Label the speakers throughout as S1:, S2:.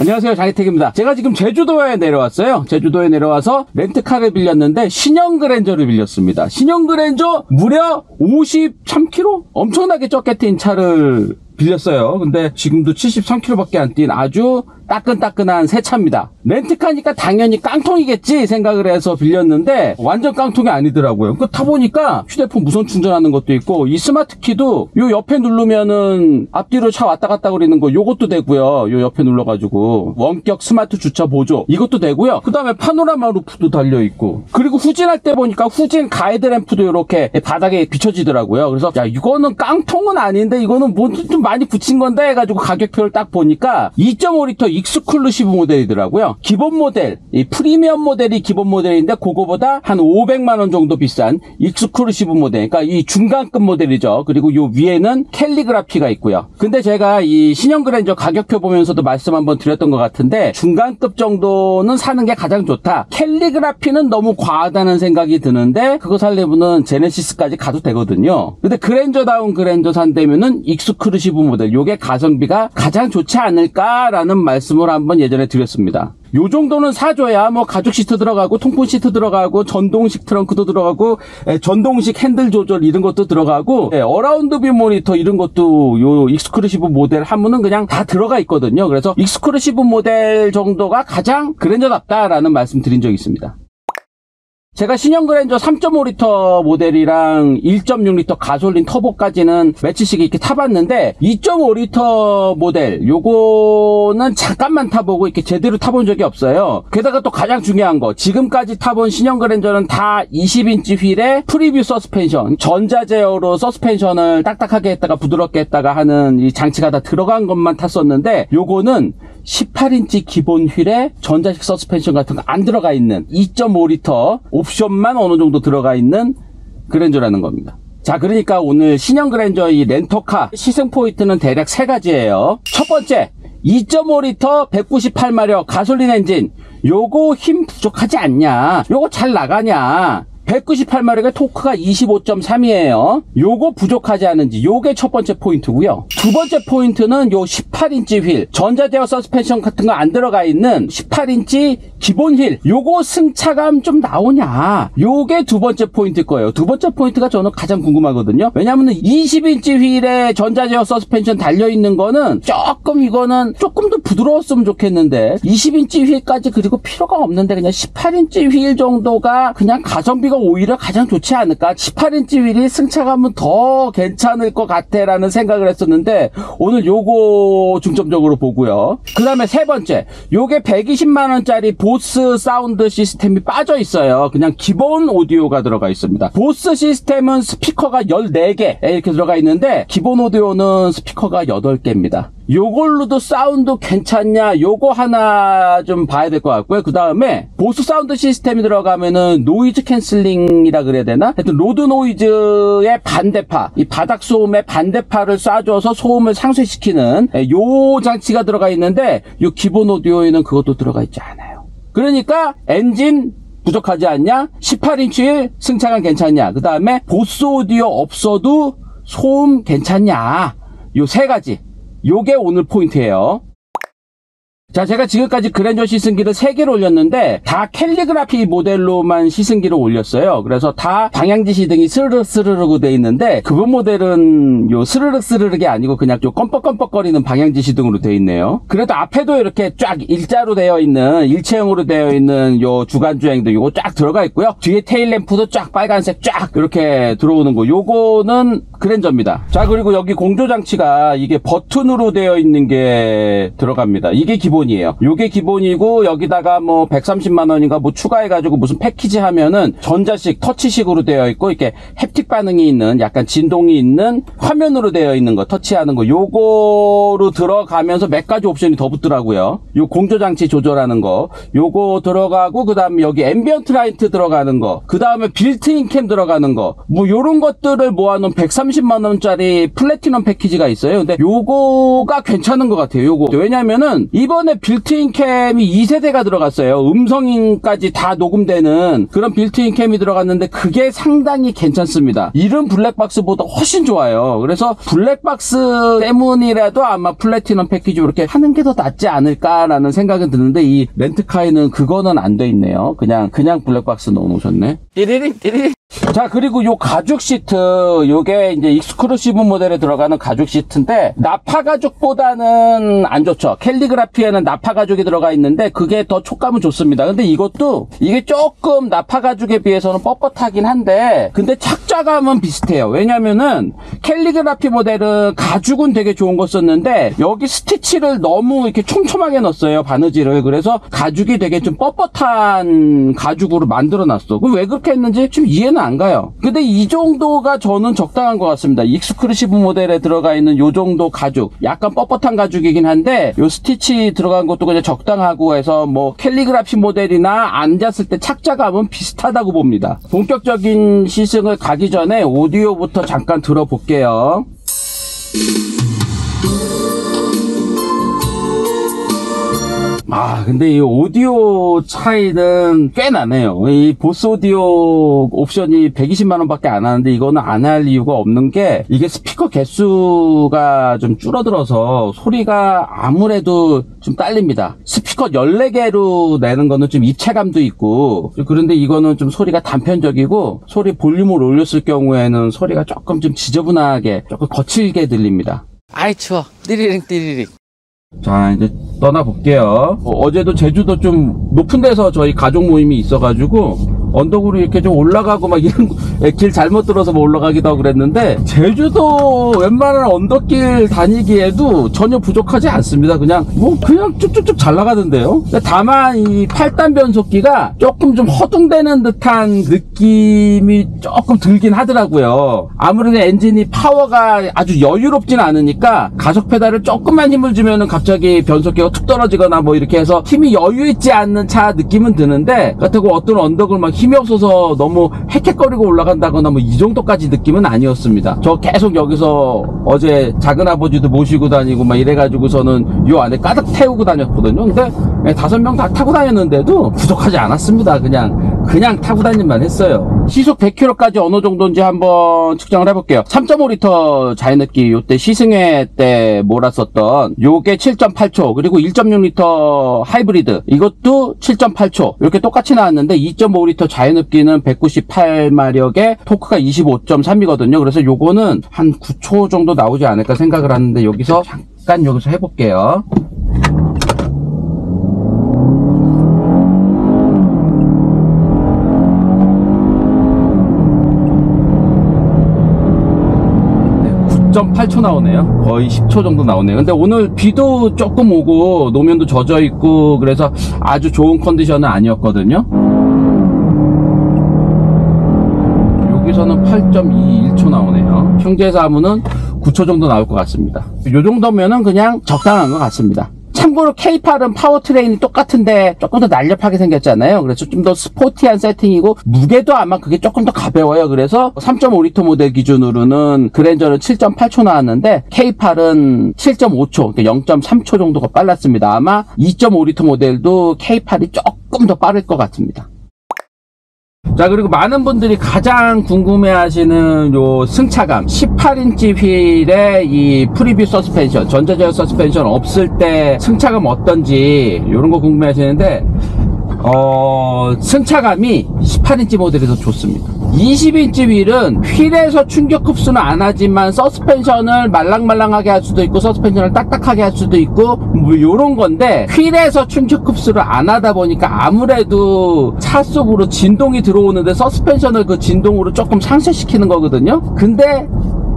S1: 안녕하세요, 장혜택입니다. 제가 지금 제주도에 내려왔어요. 제주도에 내려와서 렌트카를 빌렸는데 신형 그랜저를 빌렸습니다. 신형 그랜저 무려 53km? 엄청나게 적게 뛴 차를 빌렸어요. 근데 지금도 73km밖에 안 뛴 아주 따끈따끈한 새 차입니다. 렌트카니까 당연히 깡통이겠지 생각을 해서 빌렸는데 완전 깡통이 아니더라고요. 그 타보니까 휴대폰 무선 충전하는 것도 있고, 이 스마트키도 요 옆에 누르면은 앞뒤로 차 왔다 갔다 거리는 거 요것도 되고요. 요 옆에 눌러가지고 원격 스마트 주차 보조 이것도 되고요. 그 다음에 파노라마 루프도 달려있고, 그리고 후진할 때 보니까 후진 가이드 램프도 이렇게 바닥에 비춰지더라고요. 그래서 야, 이거는 깡통은 아닌데 이거는 뭐 좀 많이 붙인 건데 해가지고 가격표를 딱 보니까 2.5L 익스클루시브 모델이더라고요. 기본 모델, 이 프리미엄 모델이 기본 모델인데 그거보다 한 500만원 정도 비싼 익스클루시브 모델, 그러니까 이 중간급 모델이죠. 그리고 요 위에는 캘리그라피가 있고요. 근데 제가 이 신형 그랜저 가격표 보면서도 말씀 한번 드렸던 것 같은데, 중간급 정도는 사는 게 가장 좋다. 캘리그라피는 너무 과하다는 생각이 드는데 그거 살려면은 제네시스까지 가도 되거든요. 근데 그랜저다운 그랜저 산다면은 익스클루시브 모델, 요게 가성비가 가장 좋지 않을까라는 말씀을 한번 예전에 드렸습니다. 요 정도는 사줘야 뭐 가죽 시트 들어가고 통풍 시트 들어가고 전동식 트렁크도 들어가고 전동식 핸들 조절 이런 것도 들어가고 어라운드 뷰 모니터 이런 것도 요 익스클루시브 모델 하면은 그냥 다 들어가 있거든요. 그래서 익스클루시브 모델 정도가 가장 그랜저답다라는 말씀 드린 적이 있습니다. 제가 신형 그랜저 3.5L 모델이랑 1.6L 가솔린 터보까지는 며칠씩 이렇게 타봤는데, 2.5L 모델 요거는 잠깐만 타보고 이렇게 제대로 타본 적이 없어요. 게다가 또 가장 중요한 거, 지금까지 타본 신형 그랜저는 다 20인치 휠에 프리뷰 서스펜션, 전자제어로 서스펜션을 딱딱하게 했다가 부드럽게 했다가 하는 이 장치가 다 들어간 것만 탔었는데, 요거는 18인치 기본 휠에 전자식 서스펜션 같은 거 안 들어가 있는 2.5L 옵션만 어느 정도 들어가 있는 그랜저라는 겁니다. 자, 그러니까 오늘 신형 그랜저 이 렌터카 시승 포인트는 대략 세 가지예요. 첫 번째, 2.5L 198마력 가솔린 엔진, 요거 힘 부족하지 않냐, 요거 잘 나가냐. 198마력의 토크가 25.3이에요. 요거 부족하지 않은지, 요게 첫 번째 포인트고요. 두 번째 포인트는 요 18인치 휠, 전자제어 서스펜션 같은 거 안 들어가 있는 18인치 기본 휠, 요거 승차감 좀 나오냐, 요게 두 번째 포인트일 거예요. 두 번째 포인트가 저는 가장 궁금하거든요. 왜냐면은 20인치 휠에 전자제어 서스펜션 달려있는 거는 이거는 조금 더 부드러웠으면 좋겠는데, 20인치 휠까지 그리고 필요가 없는데 그냥 18인치 휠 정도가 그냥 가성비가 오히려 가장 좋지 않을까. 18인치 휠이 승차감은 더 괜찮을 것 같아 라는 생각을 했었는데, 오늘 요거 중점적으로 보고요. 그 다음에 세 번째, 요게 120만원짜리 보스 사운드 시스템이 빠져 있어요. 그냥 기본 오디오가 들어가 있습니다. 보스 시스템은 스피커가 14개 이렇게 들어가 있는데, 기본 오디오는 스피커가 8개입니다. 요걸로도 사운드 괜찮냐, 요거 하나 좀 봐야 될 것 같고요. 그 다음에 보스 사운드 시스템이 들어가면은 노이즈 캔슬링이라 그래야 되나? 하여튼 로드 노이즈의 반대파, 이 바닥 소음의 반대파를 쏴줘서 소음을 상쇄시키는 요 장치가 들어가 있는데, 요 기본 오디오에는 그것도 들어가 있지 않아요. 그러니까 엔진 부족하지 않냐, 18인치 승차감 괜찮냐, 그 다음에 보스 오디오 없어도 소음 괜찮냐, 요 세 가지, 요게 오늘 포인트예요. 자, 제가 지금까지 그랜저 시승기를 3개를 올렸는데 다 캘리그라피 모델로만 시승기를 올렸어요. 그래서 다 방향지 시등이 스르륵 스르륵으로 돼 있는데, 그분 모델은 요 스르륵 스르륵이 아니고 그냥 좀 껌뻑껌뻑거리는 방향지 시등으로 돼 있네요. 그래도 앞에도 이렇게 쫙 일자로 되어 있는, 일체형으로 되어 있는 요 주간주행도 요거 쫙 들어가 있고요. 뒤에 테일램프도 쫙 빨간색 쫙 이렇게 들어오는 거, 요거는 그랜저입니다. 자, 그리고 여기 공조장치가 이게 버튼으로 되어 있는 게 들어갑니다. 이게 기본이에요. 요게 기본이고, 여기다가 뭐 130만원인가 뭐 추가해가지고 무슨 패키지 하면은 전자식 터치식으로 되어 있고, 이렇게 햅틱 반응이 있는, 약간 진동이 있는 화면으로 되어 있는 거, 터치하는 거, 요거로 들어가면서 몇 가지 옵션이 더 붙더라고요. 요 공조장치 조절하는 거 요거 들어가고, 그 다음에 여기 앰비언트 라이트 들어가는 거, 그 다음에 빌트인 캠 들어가는 거, 뭐 요런 것들을 모아놓은 130만원짜리 플래티넘 패키지가 있어요. 근데 요거가 괜찮은 것 같아요. 요거 왜냐면은 이번에 기존에 빌트인 캠이 2세대가 들어갔어요. 음성까지 다 녹음되는 그런 빌트인 캠이 들어갔는데 그게 상당히 괜찮습니다. 이른 블랙박스보다 훨씬 좋아요. 그래서 블랙박스 때문이라도 아마 플래티넘 패키지 이렇게 하는 게 더 낫지 않을까라는 생각은 드는데 이 렌트카에는 그거는 안 돼 있네요. 그냥 블랙박스 넣어놓으셨네. 띠리링 띠리링. 자, 그리고 요 가죽 시트, 요게 이제 익스클루시브 모델에 들어가는 가죽 시트인데 나파 가죽보다는 안 좋죠. 캘리그라피에는 나파 가죽이 들어가 있는데 그게 더 촉감은 좋습니다. 근데 이게 조금 나파 가죽에 비해서는 뻣뻣하긴 한데 근데 착자감은 비슷해요. 왜냐면은 캘리그라피 모델은 가죽은 되게 좋은 거 썼는데 여기 스티치를 너무 이렇게 촘촘하게 넣었어요. 바느질을. 그래서 가죽이 되게 좀 뻣뻣한 가죽으로 만들어 놨어. 왜 그렇게 했는지 좀 이해는 안 가요. 근데 이 정도가 저는 적당한 것 같습니다. 익스클루시브 모델에 들어가 있는 요 정도 가죽, 약간 뻣뻣한 가죽이긴 한데 요 스티치 들어간 것도 그냥 적당하고 해서 뭐 캘리그라피 모델이나 앉았을 때 착자감은 비슷하다고 봅니다. 본격적인 시승을 가기 전에 오디오부터 잠깐 들어볼게요. 근데 이 오디오 차이는 꽤 나네요. 이 보스 오디오 옵션이 120만원 밖에 안 하는데 이거는 안 할 이유가 없는 게 이게 스피커 개수가 좀 줄어들어서 소리가 아무래도 좀 딸립니다. 스피커 14개로 내는 거는 좀 입체감도 있고 그런데 이거는 좀 소리가 단편적이고 소리 볼륨을 올렸을 경우에는 소리가 조금 좀 지저분하게 조금 거칠게 들립니다. 아이 추워. 띠리링 띠리링. 자, 이제 떠나볼게요. 어제도 제주도 좀 높은 데서 저희 가족 모임이 있어가지고 언덕으로 이렇게 좀 올라가고 막 이런 길 잘못 들어서 뭐 올라가기도 하고 그랬는데 제주도 웬만한 언덕길 다니기에도 전혀 부족하지 않습니다. 그냥 쭉쭉쭉 잘 나가던데요. 다만 이 8단 변속기가 조금 좀 허둥대는 듯한 느낌이 조금 들긴 하더라고요. 아무래도 엔진이 파워가 아주 여유롭진 않으니까 가속 페달을 조금만 힘을 주면은 갑자기 변속기가 툭 떨어지거나 뭐 이렇게 해서 힘이 여유 있지 않는 차 느낌은 드는데 그렇다고 어떤 언덕을 막 힘이 없어서 너무 헥헥거리고 올라간다거나 뭐 이 정도까지 느낌은 아니었습니다. 저 계속 여기서 어제 작은아버지도 모시고 다니고 막 이래가지고서는 요 안에 가득 태우고 다녔거든요. 근데 5명 다 타고 다녔는데도 부족하지 않았습니다. 그냥 타고 다닐만 했어요. 시속 100km까지 어느 정도인지 한번 측정을 해볼게요. 3.5L 자연흡기 요때 시승회 때 몰았었던 요게 7.8초 그리고 1.6L 하이브리드 이것도 7.8초 이렇게 똑같이 나왔는데 2.5L 자연흡기는 198마력에 토크가 25.3이거든요. 그래서 요거는 한 9초 정도 나오지 않을까 생각을 하는데 여기서 해볼게요. 네, 9.8초 나오네요. 거의 10초 정도 나오네요. 근데 오늘 비도 조금 오고 노면도 젖어 있고 그래서 아주 좋은 컨디션은 아니었거든요. 여기서는 8.21초 나오네요. 평지에서 하면은 9초 정도 나올 것 같습니다. 이 정도면은 그냥 적당한 것 같습니다. 참고로 K8은 파워트레인이 똑같은데 조금 더 날렵하게 생겼잖아요. 그래서 좀 더 스포티한 세팅이고 무게도 아마 그게 조금 더 가벼워요. 그래서 3.5L 모델 기준으로는 그랜저는 7.8초 나왔는데 K8은 7.5초, 그러니까 0.3초 정도가 빨랐습니다. 아마 2.5L 모델도 K8이 조금 더 빠를 것 같습니다. 자, 그리고 많은 분들이 가장 궁금해하시는 요 승차감 18인치 휠에 이 프리뷰 서스펜션 전자제어 서스펜션 없을 때 승차감 어떤지 요런 거 궁금해하시는데 승차감이 18인치 모델이 더 좋습니다. 20인치 휠은 휠에서 충격 흡수는 안 하지만 서스펜션을 말랑말랑하게 할 수도 있고 서스펜션을 딱딱하게 할 수도 있고 뭐 요런 건데 휠에서 충격 흡수를 안 하다 보니까 아무래도 차 속으로 진동이 들어오는데 서스펜션을 그 진동으로 조금 상쇄시키는 거거든요. 근데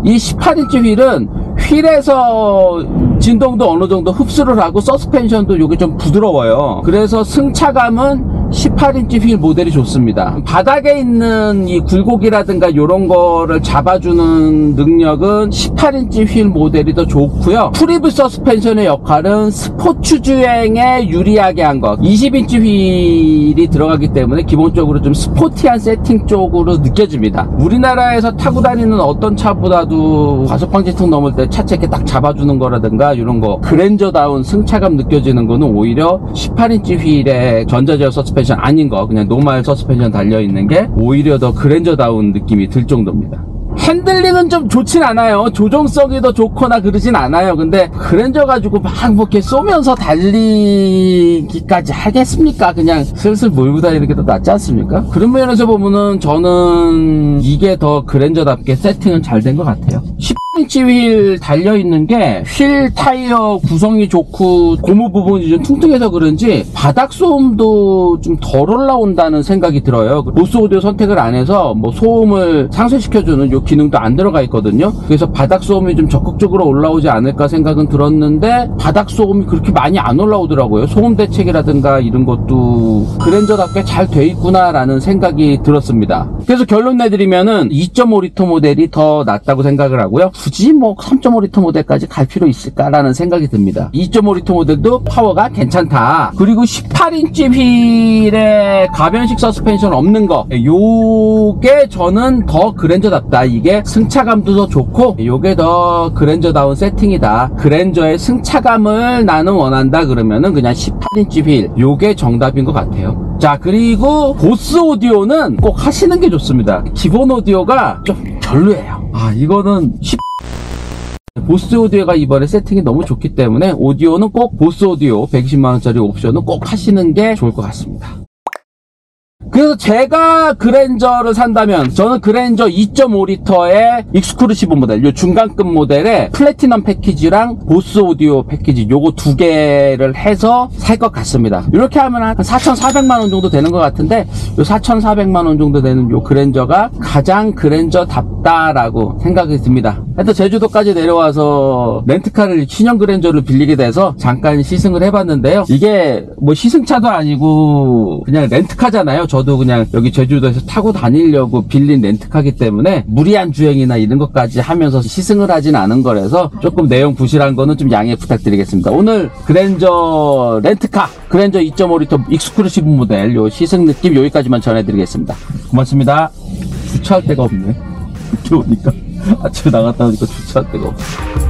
S1: 이 18인치 휠은 휠에서 진동도 어느 정도 흡수를 하고 서스펜션도 요게 좀 부드러워요. 그래서 승차감은 18인치 휠 모델이 좋습니다. 바닥에 있는 이 굴곡이라든가 요런 거를 잡아주는 능력은 18인치 휠 모델이 더 좋고요. 프리뷰 서스펜션의 역할은 스포츠 주행에 유리하게 한 것. 20인치 휠이 들어가기 때문에 기본적으로 좀 스포티한 세팅 쪽으로 느껴집니다. 우리나라에서 타고 다니는 어떤 차보다도 과속 방지턱 넘을 때 차체 이렇게 딱 잡아주는 거라든가 이런 거 그랜저다운 승차감 느껴지는 거는 오히려 18인치 휠에 전자제어 서스펜션 아닌 거 그냥 노멀 서스펜션 달려있는 게 오히려 더 그랜저다운 느낌이 들 정도입니다. 핸들링은 좀 좋진 않아요. 조종성이 더 좋거나 그러진 않아요. 근데 그랜저 가지고 막 뭐 이렇게 쏘면서 달리기까지 하겠습니까? 그냥 슬슬 몰고 다니는 게 더 낫지 않습니까? 그런 면에서 보면은 저는 이게 더 그랜저답게 세팅은 잘 된 것 같아요. 10인치 휠 달려있는 게 휠 타이어 구성이 좋고 고무 부분이 좀 퉁퉁해서 그런지 바닥 소음도 좀 덜 올라온다는 생각이 들어요. 보스 오디오 선택을 안 해서 뭐 소음을 상쇄시켜주는 요 기능도 안 들어가 있거든요. 그래서 바닥 소음이 좀 적극적으로 올라오지 않을까 생각은 들었는데 바닥 소음이 그렇게 많이 안 올라오더라고요. 소음 대책이라든가 이런 것도 그랜저답게 잘 돼 있구나 라는 생각이 들었습니다. 그래서 결론 내드리면은 2.5리터 모델이 더 낫다고 생각을 하고요. 굳이 뭐 3.5리터 모델까지 갈 필요 있을까라는 생각이 듭니다. 2.5리터 모델도 파워가 괜찮다. 그리고 18인치 휠에 가변식 서스펜션 없는 거 요게 저는 더 그랜저답다. 이게 승차감도 더 좋고 요게 더 그랜저다운 세팅이다. 그랜저의 승차감을 나는 원한다 그러면은 그냥 18인치 휠 요게 정답인 것 같아요. 자, 그리고 보스 오디오는 꼭 하시는 게 좋습니다. 기본 오디오가 좀 별로예요. 이거는 보스 오디오가 이번에 세팅이 너무 좋기 때문에 오디오는 꼭 보스 오디오 120만원짜리 옵션은 꼭 하시는 게 좋을 것 같습니다. 그래서 제가 그랜저를 산다면 저는 그랜저 2.5리터의 익스클루시브 모델 요 중간급 모델의 플래티넘 패키지랑 보스 오디오 패키지 요거 두 개를 해서 살 것 같습니다. 이렇게 하면 한 4,400만원 정도 되는 것 같은데 요 4,400만원 정도 되는 요 그랜저가 가장 그랜저답다라고 생각이 듭니다. 하여튼 제주도까지 내려와서 렌트카를 신형 그랜저를 빌리게 돼서 잠깐 시승을 해봤는데요. 이게 뭐 시승차도 아니고 그냥 렌트카잖아요. 저도 그냥 여기 제주도에서 타고 다니려고 빌린 렌트카기 때문에 무리한 주행이나 이런 것까지 하면서 시승을 하진 않은 거라서 조금 내용 부실한 거는 좀 양해 부탁드리겠습니다. 오늘 그랜저 렌트카 그랜저 2.5리터 익스클루시브 모델 요 시승 느낌 여기까지만 전해드리겠습니다. 고맙습니다. 주차할 데가 없네. 이렇게 오니까 아침에 나갔다 오니까 주차할 데가 없어.